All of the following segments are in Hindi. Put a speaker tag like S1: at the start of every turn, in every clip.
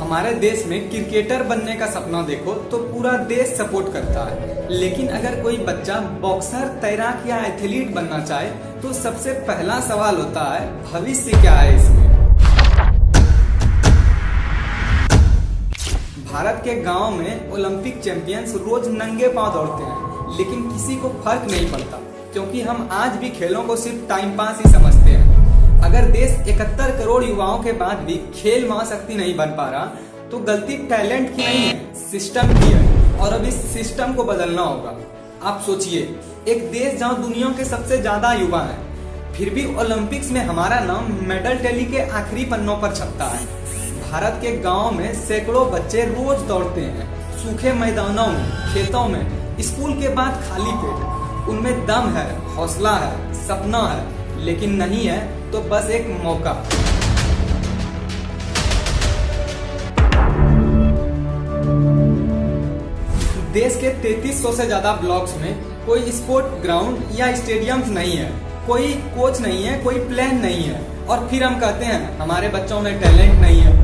S1: हमारे देश में क्रिकेटर बनने का सपना देखो तो पूरा देश सपोर्ट करता है, लेकिन अगर कोई बच्चा बॉक्सर, तैराक या एथलीट बनना चाहे तो सबसे पहला सवाल होता है भविष्य क्या है इसमें। भारत के गांव में ओलंपिक चैंपियंस रोज नंगे पांव दौड़ते हैं, लेकिन किसी को फर्क नहीं पड़ता क्योंकि हम आज भी खेलों को सिर्फ टाइम पास ही समझते हैं। अगर देश 71 करोड़ युवाओं के बाद भी खेल महाशक्ति नहीं बन पा रहा तो गलती टैलेंट की नहीं है, सिस्टम की है, और अब इस सिस्टम को बदलना होगा। आप सोचिए, एक देश जहां दुनिया के सबसे ज्यादा युवा हैं, फिर भी ओलंपिक्स में हमारा नाम मेडल टैली के आखिरी पन्नों पर छपता है। भारत के गाँव में सैकड़ों बच्चे रोज दौड़ते हैं, सूखे मैदानों में, खेतों में, स्कूल के बाद खाली पेट। उनमें दम है, हौसला है, सपना है, लेकिन नहीं है तो बस एक मौका। देश के 3300 से ज्यादा ब्लॉक्स में कोई स्पोर्ट ग्राउंड या स्टेडियम्स नहीं है, कोई कोच नहीं है, कोई प्लान नहीं है, और फिर हम कहते हैं हमारे बच्चों में टैलेंट नहीं है।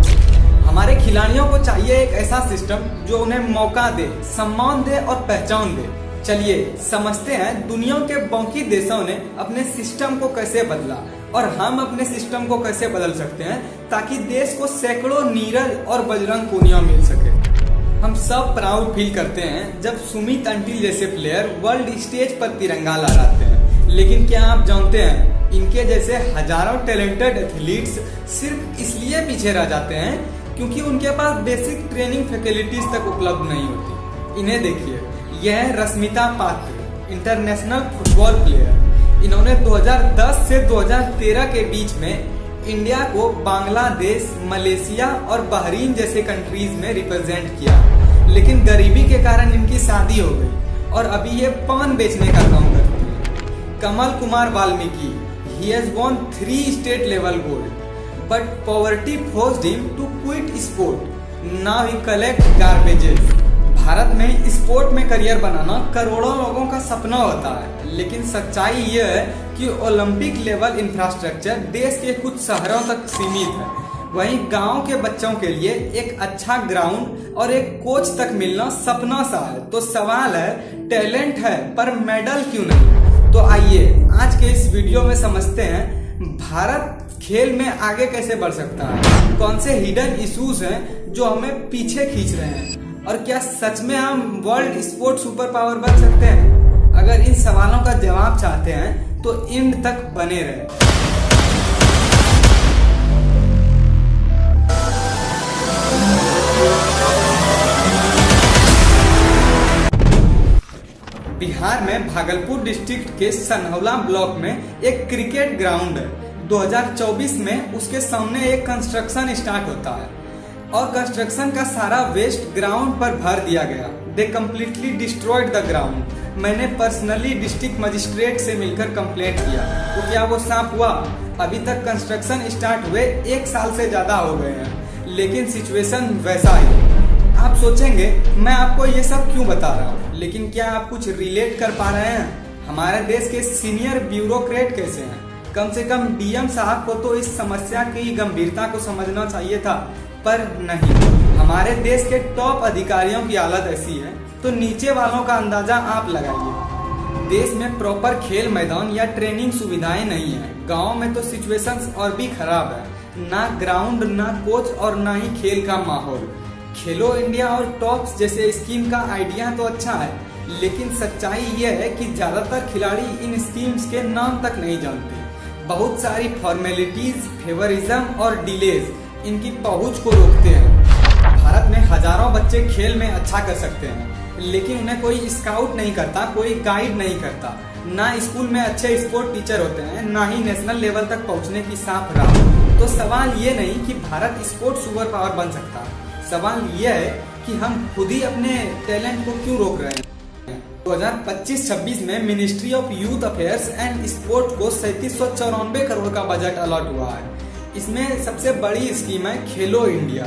S1: हमारे खिलाड़ियों को चाहिए एक ऐसा सिस्टम जो उन्हें मौका दे, सम्मान दे और पहचान दे। चलिए समझते हैं दुनिया के बाकी देशों ने अपने सिस्टम को कैसे बदला और हम अपने सिस्टम को कैसे बदल सकते हैं ताकि देश को सैकड़ों नीरज और बजरंग पूनिया मिल सके। हम सब प्राउड फील करते हैं जब सुमित अंटिल जैसे प्लेयर वर्ल्ड स्टेज पर तिरंगा लहराते हैं, लेकिन क्या आप जानते हैं इनके जैसे हजारों टैलेंटेड एथलीट्स सिर्फ इसलिए पीछे रह जाते हैं क्योंकि उनके पास बेसिक ट्रेनिंग फैसिलिटीज तक उपलब्ध नहीं होती। इन्हें देखिए, यह है रश्मिता पात्र, इंटरनेशनल फुटबॉल प्लेयर। इन्होंने 2010 से 2013 के बीच में इंडिया को बांग्लादेश, मलेशिया और बहरीन जैसे कंट्रीज में रिप्रेजेंट किया, लेकिन गरीबी के कारण इनकी शादी हो गई और अभी ये पान बेचने का काम करती है। Kamal Kumar Valmiki, he has won 3 state level gold, but poverty forced him to quit sport. Now he collect garbages. Bharat में स्पोर्ट में करियर बनाना करोड़ों लोगों का सपना होता है, लेकिन सच्चाई यह है कि ओलंपिक लेवल इंफ्रास्ट्रक्चर देश के कुछ शहरों तक सीमित है। वहीं गांव के बच्चों के लिए एक अच्छा ग्राउंड और एक कोच तक मिलना सपना सा है। तो सवाल है, टैलेंट है पर मेडल क्यों नहीं? तो आइए आज के इस वीडियो में समझते हैं भारत खेल में आगे कैसे बढ़ सकता है, कौन से हिडन इश्यूज हैं जो हमें पीछे खींच रहे हैं, और क्या सच में हम वर्ल्ड स्पोर्ट सुपर पावर बन सकते हैं? अगर इन सवालों का जवाब चाहते हैं तो एंड तक बने रहे। बिहार में भागलपुर डिस्ट्रिक्ट के सनहौला ब्लॉक में एक क्रिकेट ग्राउंड है। 2024 में उसके सामने एक कंस्ट्रक्शन स्टार्ट होता है और कंस्ट्रक्शन का सारा वेस्ट ग्राउंड पर भर दिया गया। They completely destroyed the ground. मैंने पर्सनली डिस्ट्रिक्ट मजिस्ट्रेट से मिलकर कंप्लेंट किया, तो क्या वो साफ हुआ? अभी तक कंस्ट्रक्शन स्टार्ट हुए 1 साल से ज्यादा हो गए हैं, लेकिन सिचुएशन वैसा ही। आप सोचेंगे मैं आपको ये सब क्यों बता रहा हूँ, लेकिन क्या आप कुछ रिलेट कर पा रहे हैं? हमारे देश के सीनियर ब्यूरोक्रेट कैसे हैं? कम से कम डीएम साहब को तो इस समस्या की गंभीरता को समझना चाहिए था, पर नहीं। हमारे देश के टॉप अधिकारियों की हालत ऐसी है तो नीचे वालों का अंदाजा आप लगाइए। देश में प्रॉपर खेल मैदान या ट्रेनिंग सुविधाएं नहीं है। गांव में तो सिचुएशंस और भी खराब है, ना ग्राउंड, ना कोच और ना ही खेल का माहौल। खेलो इंडिया और टॉप्स जैसे स्कीम का आइडिया तो अच्छा है, लेकिन सच्चाई यह है कि ज्यादातर खिलाड़ी इन स्कीम्स के नाम तक नहीं जानते। बहुत सारी फॉर्मेलिटीज, फेवरिज्म और डिलेज इनकी पहुंच को रोकते हैं। भारत में हजारों बच्चे खेल में अच्छा कर सकते हैं, लेकिन उन्हें कोई स्काउट नहीं करता, कोई गाइड नहीं करता। ना स्कूल में अच्छे स्पोर्ट टीचर होते हैं, ना ही नेशनल लेवल तक पहुंचने की साफ राह। तो सवाल ये नहीं कि भारत स्पोर्ट सुपर पावर बन सकता, सवाल यह है कि हम खुद ही अपने टैलेंट को क्यों रोक रहे हैं। 2025-26 में ministry of youth affairs and sport को 3794 करोड़ का बजट अलॉट हुआ है। इसमें सबसे बड़ी स्कीम है खेलो इंडिया।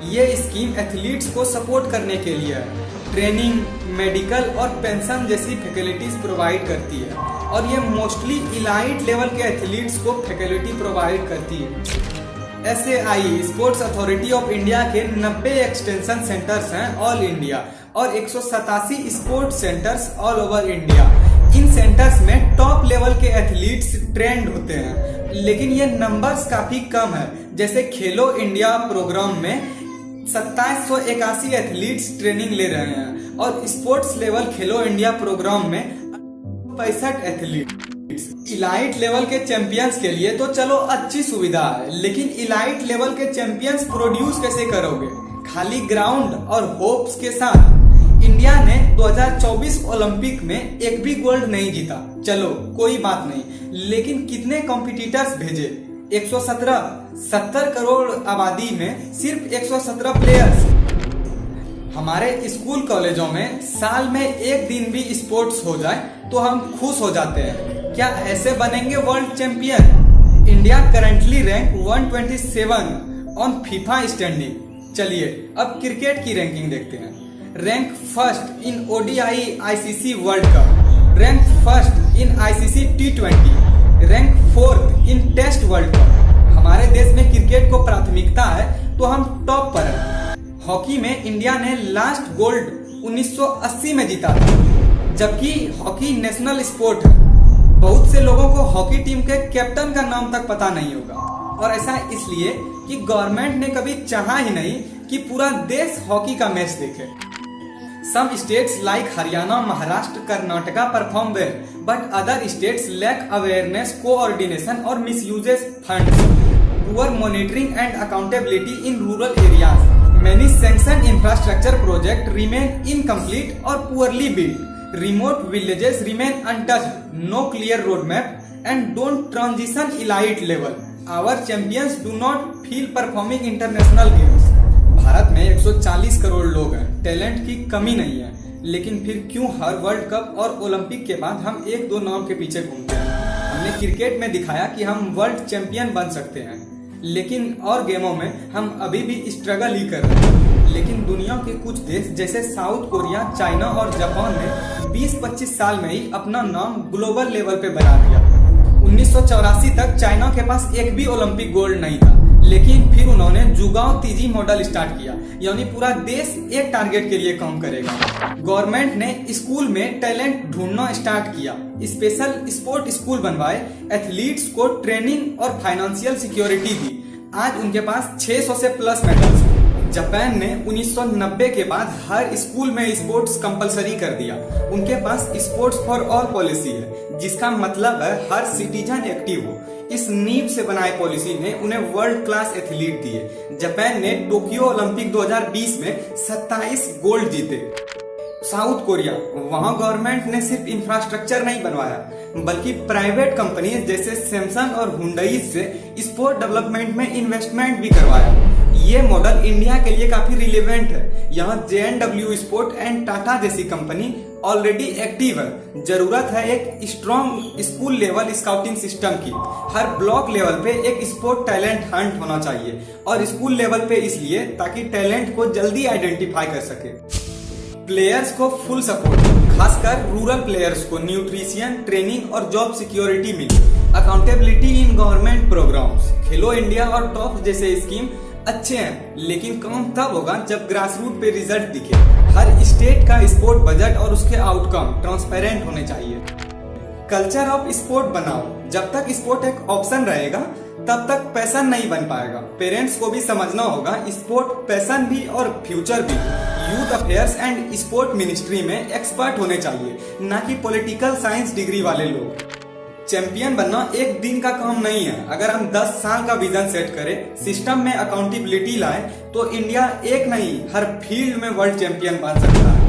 S1: ये स्कीम एथलीट्स को सपोर्ट करने के लिए है, ट्रेनिंग, मेडिकल और पेंशन जैसी फैसिलिटीज प्रोवाइड करती है, और ये मोस्टली इलाइट लेवल के एथलीट्स को फैसिलिटी प्रोवाइड करती है। SAI sports authority of India के 90 एक्सटेंशन सेंटर्स हैं ऑल इंडिया और 187 sports centres all over India. इन सेंटर्स में टॉप लेवल के एथलीट्स ट्रेंड होते हैं, लेकिन ये नंबर्स काफी कम है। जैसे खेलो इंडिया प्रोग्राम में 2781 एथलीट्स ट्रेनिंग ले रहे हैं और स्पोर्ट्स लेवल खेलो इंडिया प्रोग्राम में 65 एथलीट। इलाइट लेवल के चैंपियंस के लिए तो चलो अच्छी सुविधा है, लेकिन इलाइट लेवल के चैंपियंस प्रोड्यूस कैसे करोगे? खाली ग्राउंड और होप्स के साथ। इंडिया ने 2024 ओलंपिक में एक भी गोल्ड नहीं जीता, चलो कोई बात नहीं, लेकिन कितने कॉम्पिटिटर्स भेजे? 117। 70 करोड़ आबादी में सिर्फ 117 प्लेयर्स। हमारे स्कूल कॉलेजों में साल में एक दिन भी स्पोर्ट्स हो जाए तो हम खुश हो जाते हैं। क्या ऐसे बनेंगे world champion? India currently rank 127 on FIFA standing. चलिए अब क्रिकेट की रैंकिंग देखते हैं। Rank first in ODI ICC world cup, rank first in ICC T20, rank fourth in test world cup. हमारे देश में क्रिकेट को प्राथमिकता है तो हम टॉप पर हैं। हॉकी में इंडिया ने लास्ट गोल्ड 1980 में जीता था, जबकि हॉकी नेशनल स्पोर्ट है। बहुत से लोगों को हॉकी टीम के कैप्टन का नाम तक पता नहीं होगा, और ऐसा इसलिए कि गवर्नमेंट ने कभी चाहा ही नहीं कि पूरा देश हॉकी का मैच देखे। Some states like Haryana, Maharashtra, Karnataka perform well, but other states lack awareness, coordination or misuses funds. Poor monitoring and accountability in rural areas. Many sanctioned infrastructure projects remain incomplete or poorly built. Remote villages remain untouched. No clear roadmap and don't transition elite level. Our champions do not feel performing international games. Bharat में 140 करोड़ लोग हैं, टैलेंट की कमी नहीं है, लेकिन फिर क्यों हर वर्ल्ड कप और ओलंपिक के बाद हम एक दो नाम के पीछे घूमते हैं? हमने क्रिकेट में दिखाया कि हम वर्ल्ड चैंपियन बन सकते हैं, लेकिन और गेमों में हम अभी भी स्ट्रगल ही कर रहे हैं। लेकिन दुनिया के कुछ देश जैसे साउथ कोरिया, चाइना और जापान ने 20-25 साल में ही अपना नाम ग्लोबल लेवल पे बना दिया। 1984 तक चाइना के पास एक भी ओलंपिक गोल्ड नहीं था, लेकिन फिर उन्होंने जुगाओ तीजी मॉडल स्टार्ट किया, यानी पूरा देश एक टारगेट के लिए काम करेगा। गवर्नमेंट ने स्कूल में टैलेंट ढूंढना स्टार्ट किया, स्पेशल स्पोर्ट स्कूल बनवाए, एथलीट्स को ट्रेनिंग और फाइनेंशियल सिक्योरिटी दी। आज उनके पास 600 से प्लस मेडल्स। जापान ने 1990 के बाद हर स्कूल में स्पोर्ट्स कंपलसरी कर दिया। उनके पास स्पोर्ट्स फॉर ऑल पॉलिसी है, जिसका मतलब है हर सिटीजन एक्टिव हो। इस नींव से बनाए पॉलिसी ने उन्हें वर्ल्ड क्लास एथलीट दिए। जापान ने टोक्यो ओलंपिक 2020 में 27 गोल्ड जीते। साउथ कोरिया, वहां गवर्नमेंट ने सिर्फ इंफ्रास्ट्रक्चर नहीं बनवाया, बल्कि प्राइवेट कंपनीज जैसे सैमसंग और हुंडई से स्पोर्ट डेवलपमेंट में इन्वेस्टमेंट भी करवाया। ये मॉडल इंडिया के लिए काफी रिलेवेंट है। यहाँ JNW स्पोर्ट एंड टाटा जैसी कंपनी ऑलरेडी एक्टिव है। जरूरत है एक strong school level scouting system की। हर ब्लॉक लेवल पे एक स्पोर्ट टैलेंट हंट होना चाहिए, और स्कूल लेवल पे इसलिए ताकि टैलेंट को जल्दी आइडेंटिफाई कर सके। प्लेयर्स को फुल सपोर्ट, खासकर रूरल प्लेयर्स को न्यूट्रिशन, ट्रेनिंग और जॉब सिक्योरिटी मिली। Accountability in government programs, Khelo India और टॉप जैसे स्कीम अच्छे हैं, लेकिन काम तब होगा जब ग्रास रूट पे रिजल्ट दिखे। हर स्टेट का स्पोर्ट बजट और उसके आउटकम ट्रांसपेरेंट होने चाहिए। कल्चर ऑफ स्पोर्ट बनाओ। जब तक स्पोर्ट एक ऑप्शन रहेगा तब तक पैशन नहीं बन पाएगा। पेरेंट्स को भी समझना होगा स्पोर्ट पैशन भी और फ्यूचर भी। Youth affairs and sport ministry में एक्सपर्ट होने चाहिए, ना कि पॉलिटिकल साइंस डिग्री वाले लोग। चैंपियन बनना एक दिन का काम नहीं है। अगर हम 10 साल का विजन सेट करें, सिस्टम में अकाउंटेबिलिटी लाए, तो इंडिया एक नहीं हर फील्ड में वर्ल्ड चैंपियन बन सकता है।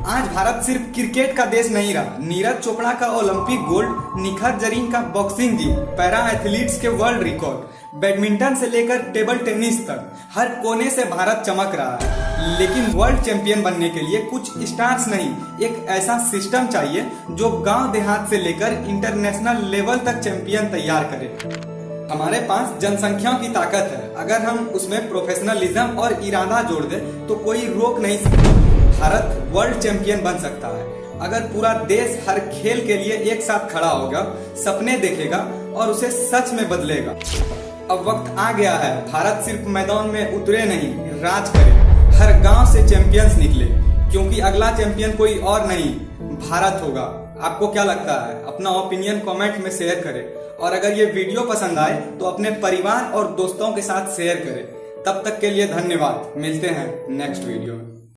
S1: आज भारत सिर्फ क्रिकेट का देश नहीं रहा। नीरज चोपड़ा का ओलंपिक गोल्ड, निखत जरीन का बॉक्सिंग जीत, पैरा एथलीट्स के वर्ल्ड रिकॉर्ड, बैडमिंटन से लेकर टेबल टेनिस तक हर कोने से भारत चमक रहा है। लेकिन वर्ल्ड चैंपियन बनने के लिए कुछ स्टार्स नहीं, एक ऐसा सिस्टम चाहिए जो गांव देहात से लेकर इंटरनेशनल लेवल तक चैंपियन तैयार करे। हमारे पास जनसंख्या की ताकत है, अगर हम उसमें प्रोफेशनलिज्म और इरादा जोड़ दें तो कोई रोक नहीं सकता। भारत वर्ल्ड चैंपियन बन सकता है अगर पूरा देश हर खेल के लिए एक साथ खड़ा होगा, सपने देखेगा और उसे सच में बदलेगा। अब वक्त आ गया है, भारत सिर्फ मैदान में उतरे नहीं, राज करे, हर गांव से चैंपियंस निकले, क्योंकि अगला चैंपियन कोई और नहीं, भारत होगा। आपको क्या लगता है? अपना ओपिनियन कमेंट में शेयर करें, और अगर ये वीडियो पसंद आए तो अपने परिवार और दोस्तों के साथ शेयर करें। तब तक के लिए धन्यवाद, मिलते हैं नेक्स्ट वीडियो में।